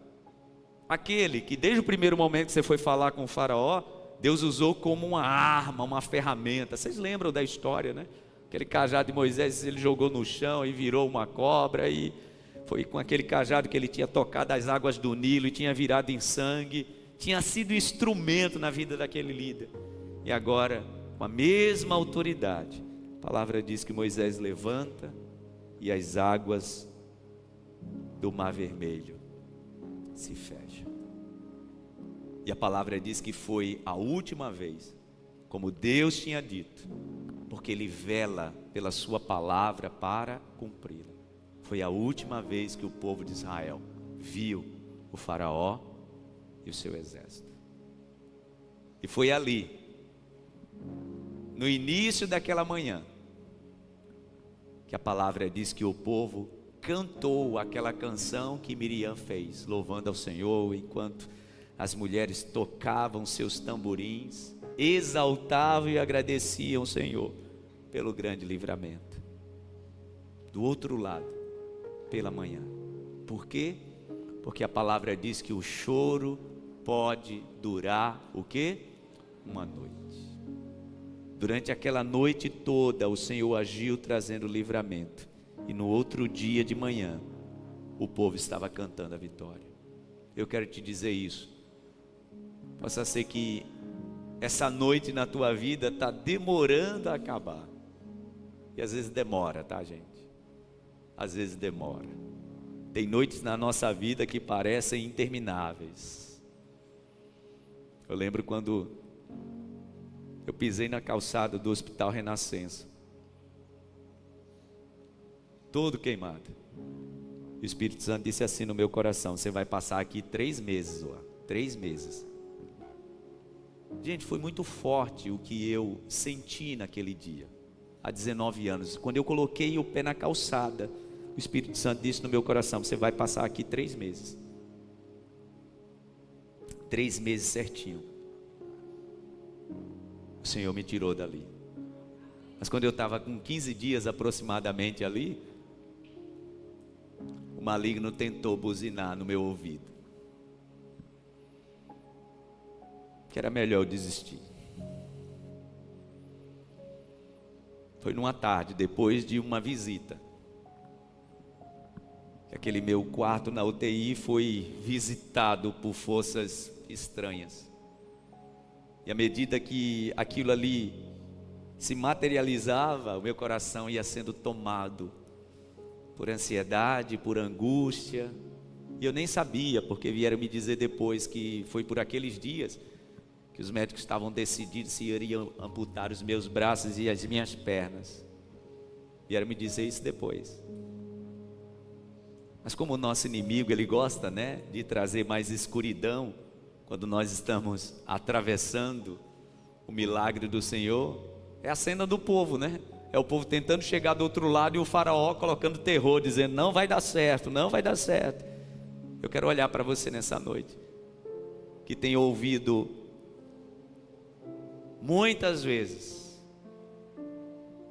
Aquele que desde o primeiro momento que você foi falar com o faraó, Deus usou como uma arma, uma ferramenta. Vocês lembram da história, né? Aquele cajado de Moisés, ele jogou no chão e virou uma cobra, e foi com aquele cajado que ele tinha tocado as águas do Nilo e tinha virado em sangue. Tinha sido instrumento na vida daquele líder. E agora, com a mesma autoridade, a palavra diz que Moisés levanta e as águas do Mar Vermelho se fecham. E a palavra diz que foi a última vez, como Deus tinha dito, porque Ele vela pela sua palavra para cumpri-la. Foi a última vez que o povo de Israel viu o faraó e o seu exército. E foi ali, no início daquela manhã, que a palavra diz que o povo cantou aquela canção que Miriam fez, louvando ao Senhor, enquanto as mulheres tocavam seus tamborins, exaltavam e agradeciam ao Senhor pelo grande livramento. Do outro lado, pela manhã. Por quê? Porque a palavra diz que o choro pode durar o quê? Uma noite. Durante aquela noite toda, o Senhor agiu trazendo livramento. E no outro dia de manhã, o povo estava cantando a vitória. Eu quero te dizer isso. Possa ser que essa noite na tua vida está demorando a acabar. E às vezes demora, tá, gente? Às vezes demora. Tem noites na nossa vida que parecem intermináveis. Eu lembro quando eu pisei na calçada do Hospital Renascença, todo queimado. O Espírito Santo disse assim no meu coração: você vai passar aqui 3 meses, ó, 3 meses. Gente, foi muito forte o que eu senti naquele dia, há 19 anos. Quando eu coloquei o pé na calçada, o Espírito Santo disse no meu coração: você vai passar aqui 3 meses. 3 meses certinho. O Senhor me tirou dali. Mas quando eu estava com 15 dias aproximadamente ali, o maligno tentou buzinar no meu ouvido, que era melhor eu desistir. Foi numa tarde, depois de uma visita, que aquele meu quarto na UTI foi visitado por forças estranhas. E à medida que aquilo ali se materializava, o meu coração ia sendo tomado por ansiedade, por angústia. E eu nem sabia, porque vieram me dizer depois que foi por aqueles dias que os médicos estavam decididos se iriam amputar os meus braços e as minhas pernas. Vieram me dizer isso depois. Mas como o nosso inimigo, ele gosta, né, de trazer mais escuridão quando nós estamos atravessando o milagre do Senhor. É a cena do povo, né? É o povo tentando chegar do outro lado e o faraó colocando terror, dizendo: não vai dar certo, não vai dar certo. Eu quero olhar para você nessa noite, que tem ouvido muitas vezes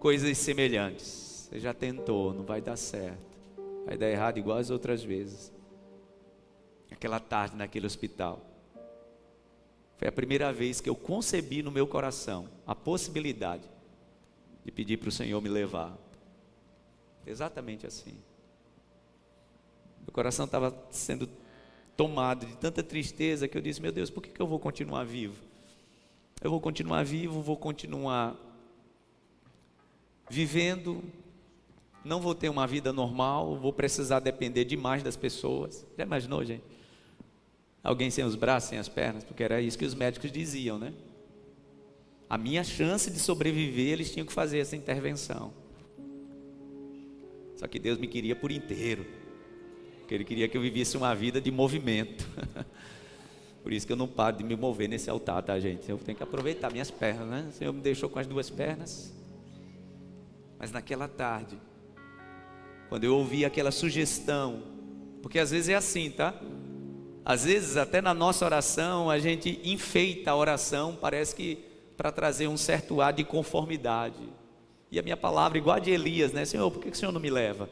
coisas semelhantes. Você já tentou, não vai dar certo. Vai dar errado igual as outras vezes. Aquela tarde naquele hospital, foi a primeira vez que eu concebi no meu coração a possibilidade de pedir para o Senhor me levar. Exatamente assim. Meu coração estava sendo tomado de tanta tristeza que eu disse: meu Deus, por que eu vou continuar vivo? Eu vou continuar vivo, vou continuar vivendo, não vou ter uma vida normal, vou precisar depender demais das pessoas. Já imaginou, gente? Alguém sem os braços, sem as pernas? Porque era isso que os médicos diziam, né? A minha chance de sobreviver, eles tinham que fazer essa intervenção. Só que Deus me queria por inteiro, porque Ele queria que eu vivesse uma vida de movimento. Por isso que eu não paro de me mover nesse altar, tá, gente? Eu tenho que aproveitar minhas pernas, né? O Senhor me deixou com as duas pernas. Mas naquela tarde, quando eu ouvi aquela sugestão, porque às vezes é assim, tá? Às vezes até na nossa oração a gente enfeita a oração, parece que para trazer um certo ar de conformidade. E a minha palavra igual a de Elias, né? Senhor, por que o Senhor não me leva?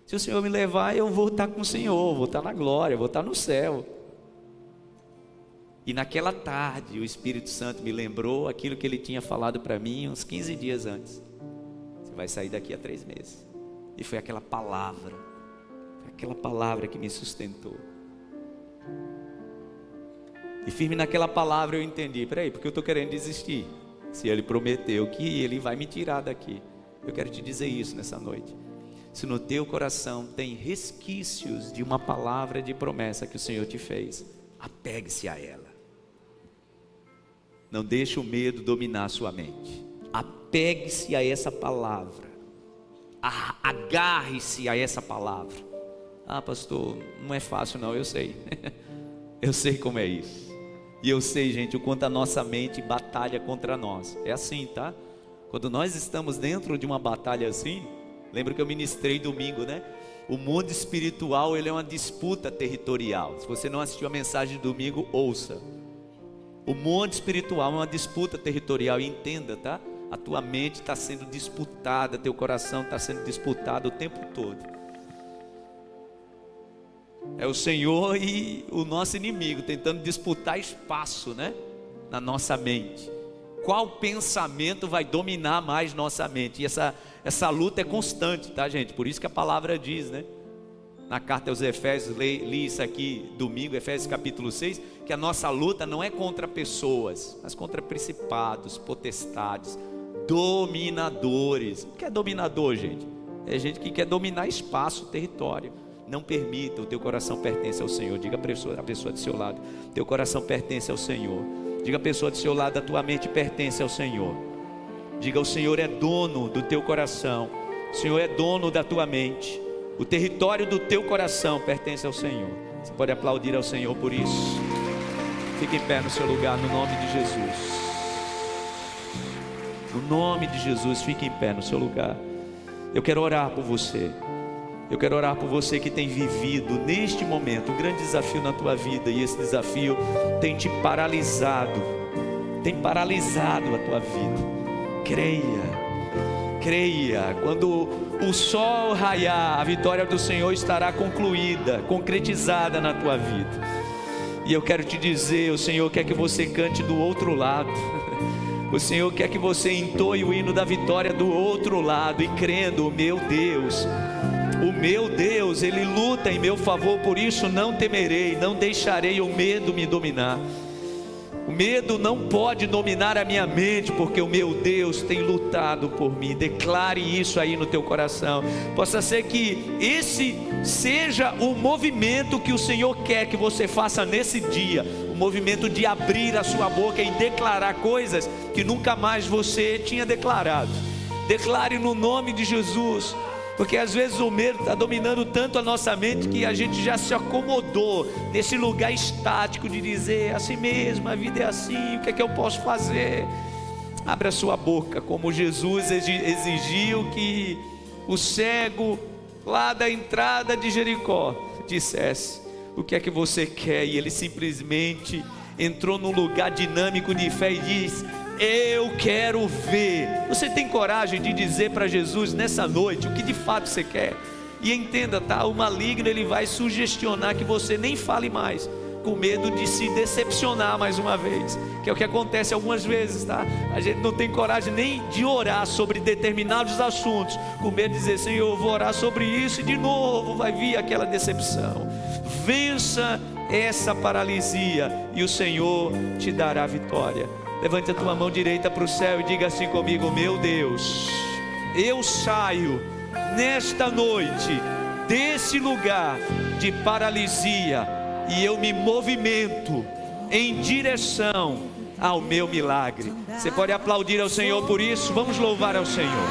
Se o Senhor me levar, eu vou estar com o Senhor, vou estar na glória, vou estar no céu. E naquela tarde o Espírito Santo me lembrou aquilo que Ele tinha falado para mim uns 15 dias antes: você vai sair daqui a 3 meses. E foi aquela palavra que me sustentou. E firme naquela palavra eu entendi: peraí, porque eu estou querendo desistir? Se Ele prometeu que Ele vai me tirar daqui. Eu quero te dizer isso nessa noite: se no teu coração tem resquícios de uma palavra de promessa que o Senhor te fez, apegue-se a ela. Não deixe o medo dominar a sua mente. Apegue-se a essa palavra. Agarre-se a essa palavra. Ah, pastor, não é fácil não, eu sei. Eu sei como é isso. E eu sei, gente, o quanto a nossa mente batalha contra nós. É assim, tá? Quando nós estamos dentro de uma batalha assim, lembra que eu ministrei domingo, né? O mundo espiritual, ele é uma disputa territorial. Se você não assistiu a mensagem de domingo, ouça. O mundo espiritual é uma disputa territorial. E entenda, tá? A tua mente está sendo disputada, teu coração está sendo disputado o tempo todo. É o Senhor e o nosso inimigo tentando disputar espaço, né? Na nossa mente. Qual pensamento vai dominar mais nossa mente? E essa luta é constante, tá, gente? Por isso que a palavra diz, né? Na carta aos Efésios, li isso aqui domingo, Efésios capítulo 6, que a nossa luta não é contra pessoas, mas contra principados, potestades, dominadores. O que é dominador, gente? É gente que quer dominar espaço, território. Não permita, o teu coração pertence ao Senhor. Diga a pessoa do seu lado: teu coração pertence ao Senhor. Diga a pessoa do seu lado: a tua mente pertence ao Senhor. Diga: o Senhor é dono do teu coração, o Senhor é dono da tua mente. O território do teu coração pertence ao Senhor. Você pode aplaudir ao Senhor por isso. Fique em pé no seu lugar, no nome de Jesus. No nome de Jesus, fique em pé no seu lugar. Eu quero orar por você. Eu quero orar por você que tem vivido neste momento um grande desafio na tua vida, e esse desafio tem te paralisado, tem paralisado a tua vida. Creia, quando o sol raiar, a vitória do Senhor estará concluída, concretizada na tua vida. E eu quero te dizer, o Senhor quer que você cante do outro lado. O Senhor quer que você entoie o hino da vitória do outro lado, e crendo: o meu Deus, Ele luta em meu favor, por isso não temerei, não deixarei o medo me dominar. O medo não pode dominar a minha mente, porque o meu Deus tem lutado por mim. Declare isso aí no teu coração. Possa ser que esse seja o movimento que o Senhor quer que você faça nesse dia. O movimento de abrir a sua boca e declarar coisas que nunca mais você tinha declarado. Declare no nome de Jesus. Porque às vezes o medo está dominando tanto a nossa mente que a gente já se acomodou nesse lugar estático de dizer: assim mesmo, a vida é assim, o que é que eu posso fazer? Abra a sua boca, como Jesus exigiu que o cego lá da entrada de Jericó dissesse: o que é que você quer? E ele simplesmente entrou num lugar dinâmico de fé e diz: Eu quero ver. Você tem coragem de dizer para Jesus nessa noite o que de fato você quer? E entenda, tá? O maligno, ele vai sugestionar que você nem fale mais, com medo de se decepcionar mais uma vez, que é o que acontece algumas vezes, tá? A gente não tem coragem nem de orar sobre determinados assuntos, com medo de dizer: Senhor, eu vou orar sobre isso, e de novo vai vir aquela decepção. Vença essa paralisia e o Senhor te dará vitória. Levante a tua mão direita para o céu e diga assim comigo: meu Deus, eu saio nesta noite desse lugar de paralisia e eu me movimento em direção ao meu milagre. Você pode aplaudir ao Senhor por isso? Vamos louvar ao Senhor.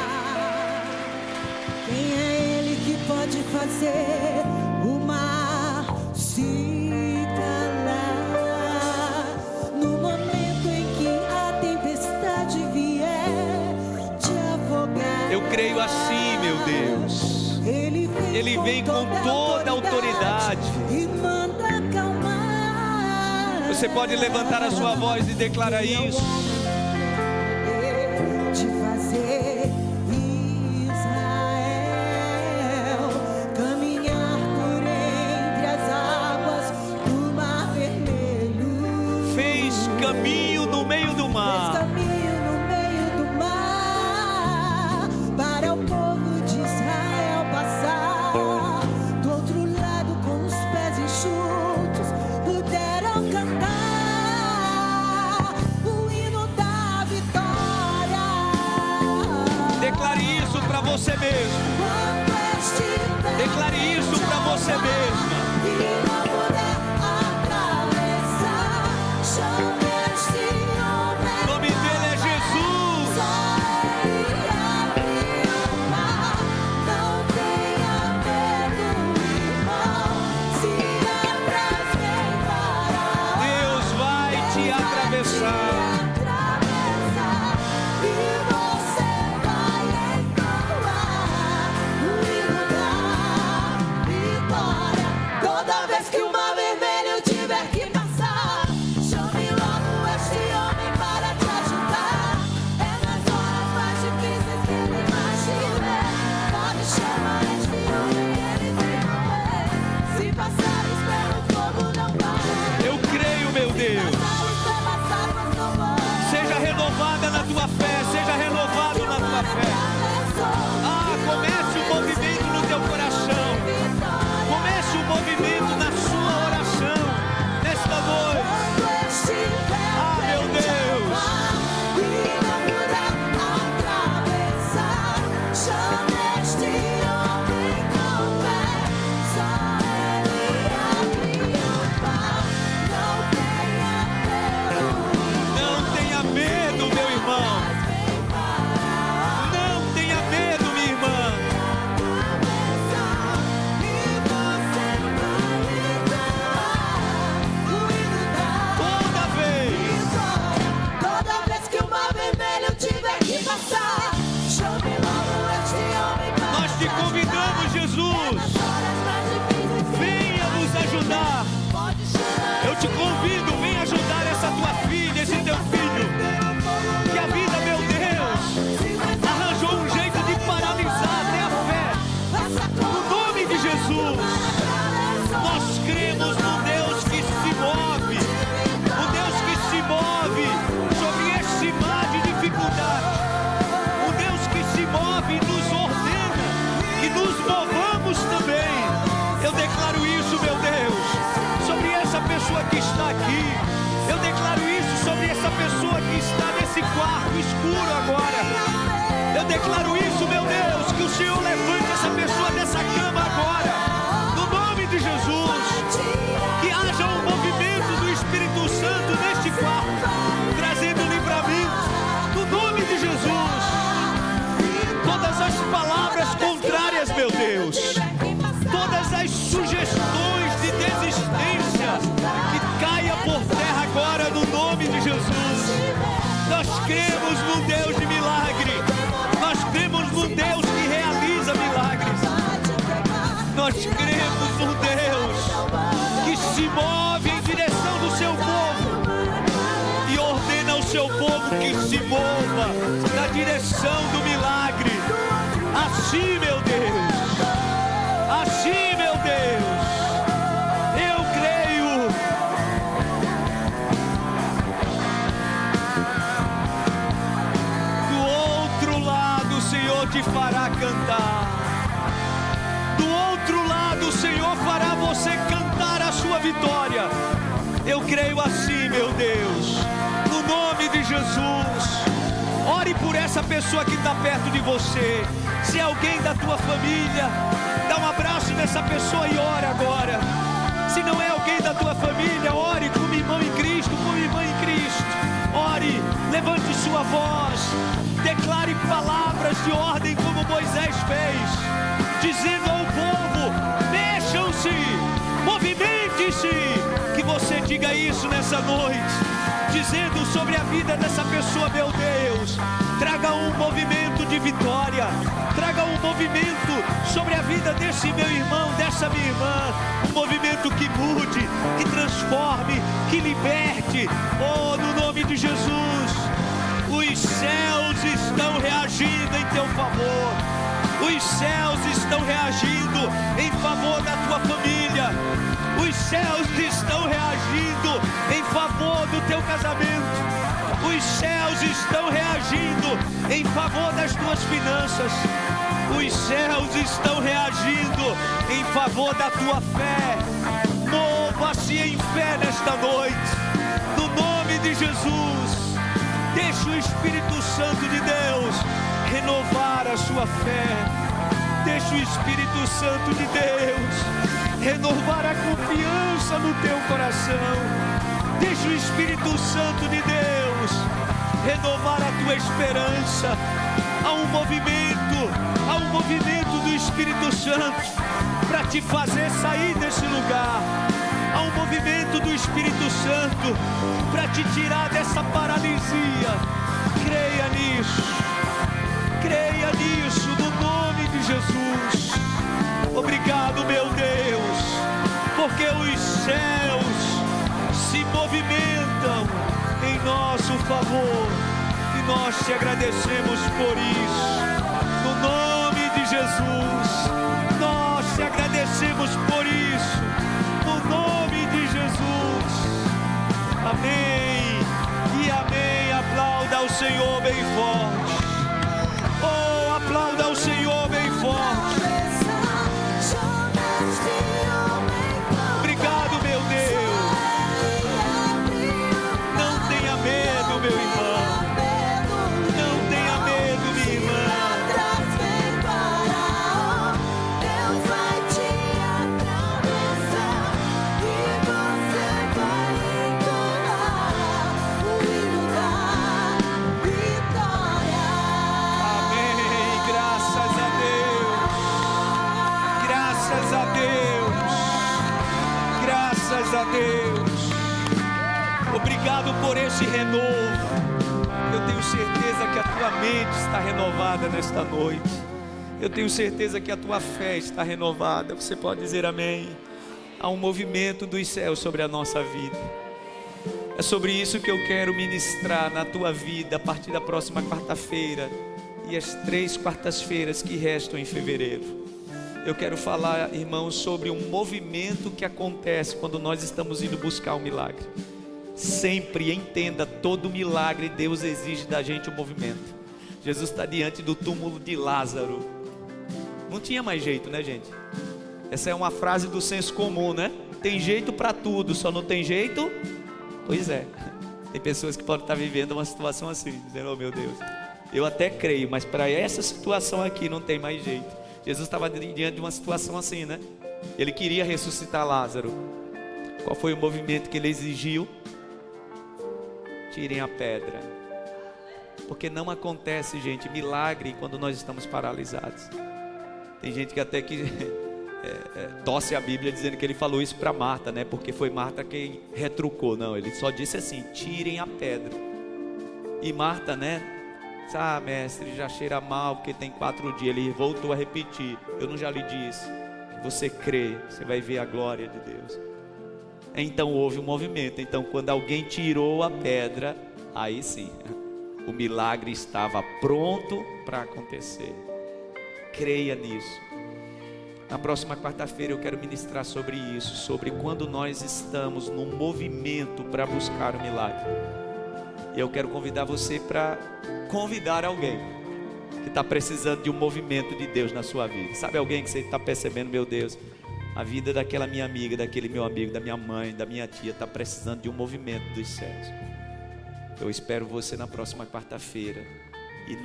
Quem é Ele que pode fazer o mar se calar no momento em que a tempestade vier te afogar? Eu creio assim, meu Deus. Ele vem com toda a autoridade e manda acalmar. Você pode levantar a sua voz e declarar isso. De fazer Israel caminhar por entre as águas do Mar Vermelho. Fez caminho no meio do mar. Fez caminho no meio do mar para o povo de Israel passar. Do outro lado, com os pés enxutos, puderam cantar o hino da vitória. Declare isso para você mesmo. Declare isso para você mesma. E não puder atravessar, chame este homem. O nome dele é Jesus. Só ele abre o mar. Não tenha medo, irmão. Se atrás vem parar, Deus vai te atravessar. e você vai entoar o hino da vitória. Toda vez que o Mar Vermelho tiver que passar, chame logo este homem para te ajudar. É nas horas mais difíceis que ele vai te ver. Pode chamar este homem, ele vem correr. Se passares pelo fogo, não vai. Eu creio, meu Deus. Seja renovada na tua fé. Seja renovado na tua fé. Ah, comece o movimento no teu coração. Comece o movimento na sua oração nesta noite. Ah, meu Deus. Não tenha medo, meu irmão. Não tenha medo, minha irmã. Toda vez. Toda vez que o Mar Vermelho tiver que passar, chame logo este homem para Nós te convidamos, Jesus. Venha nos ajudar. Eu te convido, vem ajudar essa tua filha, esse teu filho. Que a vida, meu Deus, arranjou um jeito de paralisar até a fé. No nome de Jesus, nós cremos no Deus que se move. O Deus que se move sobre esse mar de dificuldade. O Deus que se move e nos ordena que nos movamos também. Eu declaro isso, meu Deus, sobre essa pessoa que está aqui. Eu declaro isso sobre essa pessoa que está nesse quarto escuro agora. Eu declaro isso, meu Deus, que o Senhor levante essa pessoa dessa cama agora. No nome de Jesus. Que haja um movimento do Espírito Santo neste quarto, trazendo livramento. No nome de Jesus. Todas as palavras contrárias, meu Deus, todas as sugestões de desistência, que caia por terra agora no nome de Jesus. Nós cremos num Deus de milagre. Nós cremos num Deus que realiza milagres. Nós cremos num Deus que se move em direção do seu povo e ordena ao seu povo que se mova na direção do milagre. Assim, meu Deus. Assim, meu Deus. Eu creio. Do outro lado, o Senhor te fará cantar. Do outro lado, o Senhor fará você cantar a sua vitória. Eu creio assim, meu Deus, no nome de Jesus. Ore por essa pessoa que está perto de você. Se é alguém da tua família, dá um abraço nessa pessoa e ore agora. Se não é alguém da tua família, ore como irmão em Cristo, como irmã em Cristo. Ore, levante sua voz, declare palavras de ordem como Moisés fez, dizendo ao povo: mexam-se, movimente-se. Que você diga isso nessa noite, dizendo sobre a vida dessa pessoa: meu Deus, traga um movimento de vitória, traga um movimento sobre a vida desse meu irmão, dessa minha irmã, um movimento que mude, que transforme, que liberte. Oh, no nome de Jesus, os céus estão reagindo em teu favor. Os céus estão reagindo em favor da tua família. Os céus estão reagindo em favor do teu casamento. Os céus estão reagindo em favor das tuas finanças. Os céus estão reagindo em favor da tua fé. Mova-se em fé nesta noite, no nome de Jesus. Deixa o Espírito Santo de Deus renovar a sua fé. Deixa o Espírito Santo de Deus renovar a confiança no teu coração. Deixa o Espírito Santo de Deus renovar a tua esperança. Há um movimento do Espírito Santo para te fazer sair desse lugar. Há um movimento do Espírito Santo para te tirar dessa paralisia. Creia nisso. Creia nisso, no nome de Jesus. Obrigado, meu Deus, porque os céus se movimentam em nosso favor e nós te agradecemos por isso. No nome de Jesus, nós te agradecemos por isso. No nome de Jesus. Amém e amém. Aplauda ao Senhor bem forte. Oh, aplauda ao Senhor bem forte. Obrigado, meu Deus. Não tenha medo, meu irmão. Não tenha medo, minha irmã. Deus vai te atravessar e você vai encontrar o hino da vitória. Amém. Graças a Deus. Graças a Deus. Graças a Deus. Obrigado por esse renovo. Eu tenho certeza que a tua mente está renovada nesta noite. Eu tenho certeza que a tua fé está renovada. Você pode dizer amém. Há um movimento dos céus sobre a nossa vida. É sobre isso que eu quero ministrar na tua vida a partir da próxima quarta-feira e as 3 quartas-feiras que restam em fevereiro. Eu quero falar, irmãos, sobre um movimento que acontece quando nós estamos indo buscar um milagre. Sempre entenda, todo milagre Deus exige da gente um movimento. Jesus está diante do túmulo de Lázaro. Não tinha mais jeito, né, gente? Essa é uma frase do senso comum, né? Tem jeito para tudo, só não tem jeito. Pois é, tem pessoas que podem estar vivendo uma situação assim, dizendo: oh meu Deus, eu até creio, mas para essa situação aqui não tem mais jeito. Jesus estava diante de uma situação assim, né? Ele queria ressuscitar Lázaro. Qual foi o movimento que ele exigiu? Tirem a pedra. Porque não acontece, gente, milagre quando nós estamos paralisados. Tem gente que até que torce a Bíblia dizendo que ele falou isso para Marta, né? Porque foi Marta quem retrucou. Não, ele só disse assim: tirem a pedra. E Marta, né? Ah, mestre, já cheira mal porque tem 4 dias. Ele voltou a repetir: eu não já lhe disse? Você crê, você vai ver a glória de Deus. Então houve um movimento. Então quando alguém tirou a pedra, aí sim, o milagre estava pronto para acontecer. Creia nisso. Na próxima quarta-feira eu quero ministrar sobre isso, sobre quando nós estamos num movimento para buscar o milagre. E eu quero convidar você para convidar alguém que está precisando de um movimento de Deus na sua vida. Sabe alguém que você está percebendo, meu Deus, a vida daquela minha amiga, daquele meu amigo, da minha mãe, da minha tia está precisando de um movimento dos céus. Eu espero você na próxima quarta-feira. E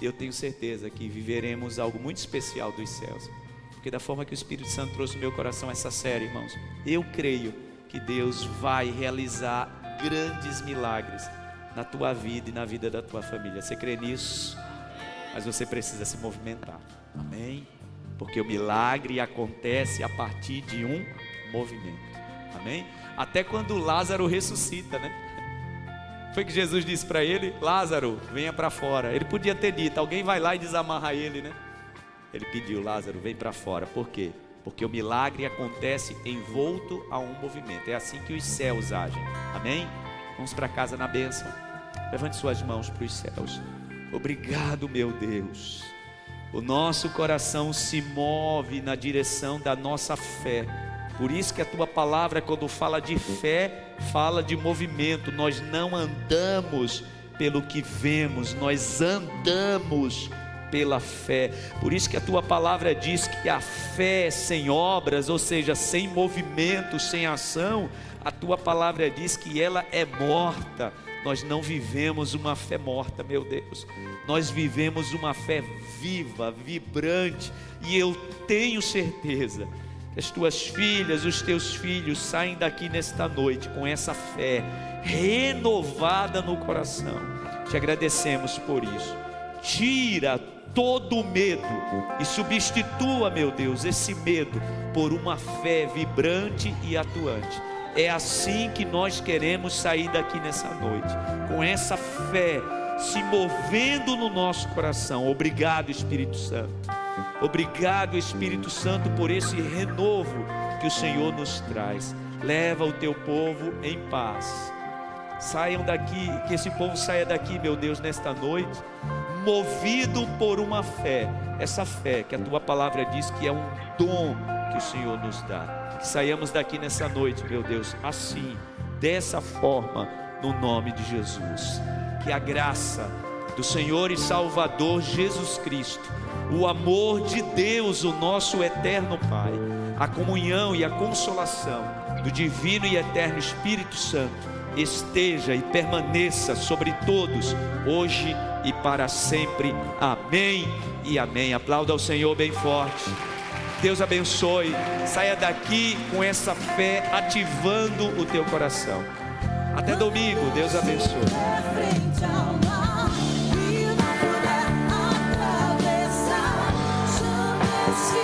eu tenho certeza que viveremos algo muito especial dos céus. Porque da forma que o Espírito Santo trouxe no meu coração essa série, irmãos, eu creio que Deus vai realizar grandes milagres na tua vida e na vida da tua família. Você crê nisso? Mas você precisa se movimentar. Amém? Porque o milagre acontece a partir de um movimento. Amém? Até quando Lázaro ressuscita, né? Foi que Jesus disse para ele: Lázaro, venha para fora. Ele podia ter dito: alguém vai lá e desamarra ele, né? Ele pediu: Lázaro, vem para fora. Por quê? Porque o milagre acontece envolto a um movimento. É assim que os céus agem. Amém? Vamos para casa na bênção. Levante suas mãos para os céus. Obrigado, meu Deus. O nosso coração se move na direção da nossa fé. Por isso que a tua palavra, quando fala de fé, fala de movimento. Nós não andamos pelo que vemos, nós andamos pela fé. Por isso que a tua palavra diz que a fé sem obras, ou seja, sem movimento, sem ação, a tua palavra diz que ela é morta. Nós não vivemos uma fé morta, meu Deus. Nós vivemos uma fé viva, vibrante. E eu tenho certeza que as tuas filhas, os teus filhos saem daqui nesta noite com essa fé renovada no coração. Te agradecemos por isso. Tira todo o medo e substitua, meu Deus, esse medo por uma fé vibrante e atuante. É assim que nós queremos sair daqui nessa noite, com essa fé se movendo no nosso coração. Obrigado, Espírito Santo. Obrigado, Espírito Santo, por esse renovo que o Senhor nos traz. Leva o teu povo em paz. Saiam daqui, que esse povo saia daqui, meu Deus, nesta noite, movido por uma fé. Essa fé que a tua palavra diz que é um dom que o Senhor nos dá. Que saiamos daqui nessa noite, meu Deus, assim, dessa forma, no nome de Jesus. Que a graça do Senhor e Salvador Jesus Cristo, o amor de Deus, o nosso eterno Pai, a comunhão e a consolação do divino e eterno Espírito Santo esteja e permaneça sobre todos, hoje e para sempre. Amém e amém. Aplauda ao Senhor bem forte. Deus abençoe. Saia daqui com essa fé ativando o teu coração. Até domingo. Deus abençoe. Frente ao mar e não puder atravessar, chama esse